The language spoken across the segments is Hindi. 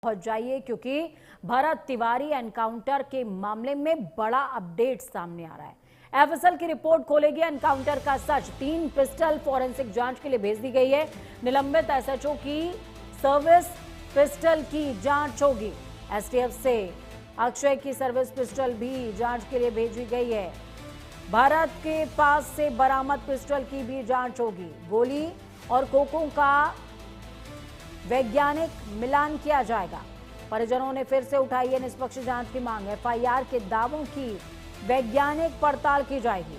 पहुंच जाइए क्योंकि भरत तिवारी एनकाउंटर के मामले में बड़ा अपडेट सामने आ रहा है। एफएसएल की रिपोर्ट खोलेगी एनकाउंटर का सच। 3 पिस्टल फॉरेंसिक जांच के लिए भेज दी गई है। निलंबित एसएचओ की सर्विस पिस्टल की जांच होगी। एसटीएफ से अक्षय की सर्विस पिस्टल भी जांच के लिए भेजी गई है। भारत के पास से बरामद पिस्टल की भी जांच होगी। गोली और खोखों का वैज्ञानिक मिलान किया जाएगा। परिजनों ने फिर से उठाई है निष्पक्ष जांच की मांग। एफआईआर के दावों की वैज्ञानिक पड़ताल की जाएगी।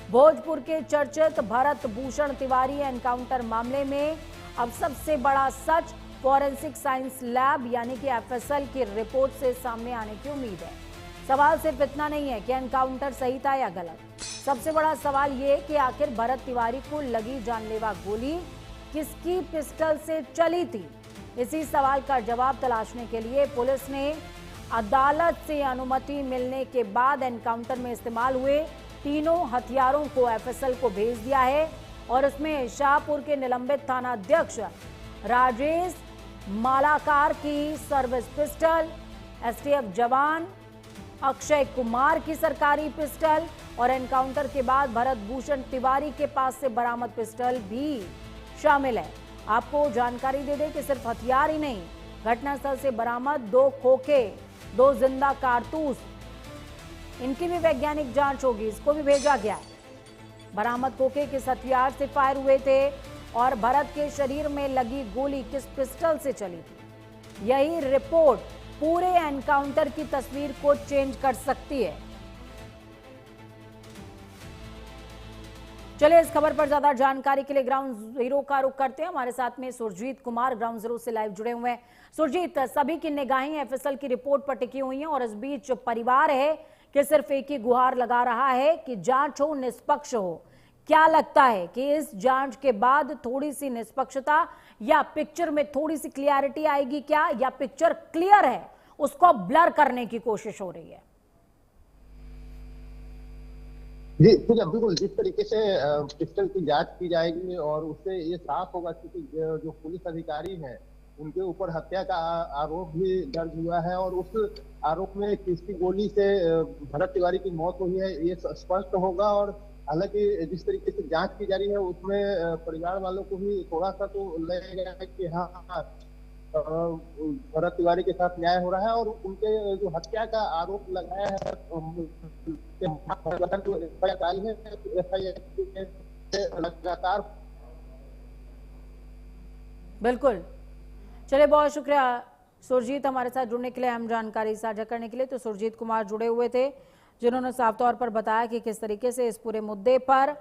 भोजपुर के चर्चित भरत भूषण तिवारी एनकाउंटर मामले में अब सबसे बड़ा सच फॉरेंसिक साइंस लैब यानी कि एफएसएल की रिपोर्ट से सामने आने की उम्मीद है। सवाल सिर्फ इतना नहीं है कि एनकाउंटर सही था या गलत। सबसे बड़ा सवाल यह कि आखिर भरत तिवारी को लगी जानलेवा गोली किसकी पिस्टल से चली थी। इसी सवाल का जवाब तलाशने के लिए पुलिस ने अदालत से अनुमति मिलने के बाद एनकाउंटर में इस्तेमाल हुए तीनों हथियारों को एफएसएल को भेज दिया है और इसमें शाहपुर के निलंबित थाना अध्यक्ष राजेश मालाकार की सर्विस पिस्टल, एसटीएफ जवान अक्षय कुमार की सरकारी पिस्टल और एनकाउंटर के बाद भरत भूषण तिवारी के पास से बरामद पिस्टल भी शामिल है। आपको जानकारी दे दें कि सिर्फ हथियार ही नहीं, घटनास्थल से बरामद 2 खोखे, 2 जिंदा कारतूस, इनकी भी वैज्ञानिक जांच होगी। इसको भी भेजा गया है। बरामद खोखे किस हथियार से फायर हुए थे और भरत के शरीर में लगी गोली किस पिस्टल से चली थी, यही रिपोर्ट पूरे एनकाउंटर की तस्वीर को चेंज कर सकती है। चलिए इस खबर पर ज्यादा जानकारी के लिए ग्राउंड जीरो का रुख करते हैं। हमारे साथ में सुरजीत कुमार ग्राउंड जीरो से लाइव जुड़े हुए हैं। सुरजीत, सभी की निगाहें एफएसएल की रिपोर्ट पर टिकी हुई हैं और इस बीच परिवार है कि सिर्फ एक ही गुहार लगा रहा है कि जांच हो, निष्पक्ष हो। क्या लगता है कि इस जांच के बाद थोड़ी सी निष्पक्षता या पिक्चर में थोड़ी सी क्लियरिटी आएगी क्या, या पिक्चर क्लियर है उसको ब्लर करने की कोशिश हो रही है? जी पूजा, बिल्कुल जिस तरीके से पिस्टल की जांच की जाएगी और उससे ये साफ होगा कि जो पुलिस अधिकारी हैं उनके ऊपर हत्या का आरोप भी दर्ज हुआ है और उस आरोप में किसकी गोली से भरत तिवारी की मौत हुई है ये स्पष्ट होगा। और हालांकि जिस तरीके से जांच की जा रही है उसमें परिवार वालों को भी थोड़ा सा तो लगेगा कि हाँ भरत तिवारी के साथ न्याय हो रहा है और उनके जो हत्या का आरोप लगाया है लगातार। बिल्कुल, चलिए बहुत शुक्रिया सुरजीत हमारे साथ जुड़ने के लिए, अहम जानकारी साझा करने के लिए। तो सुरजीत कुमार जुड़े हुए थे जिन्होंने साफ तौर पर बताया कि किस तरीके से इस पूरे मुद्दे पर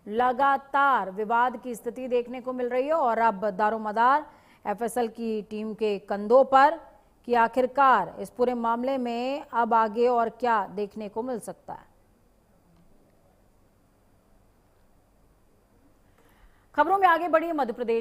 लगातार विवाद की स्थिति देखने को मिल रही है और अब दारोमदार एफएसएल की टीम के कंधों पर कि आखिरकार इस पूरे मामले में अब आगे और क्या देखने को मिल सकता है। खबरों में आगे बढ़ी मध्य प्रदेश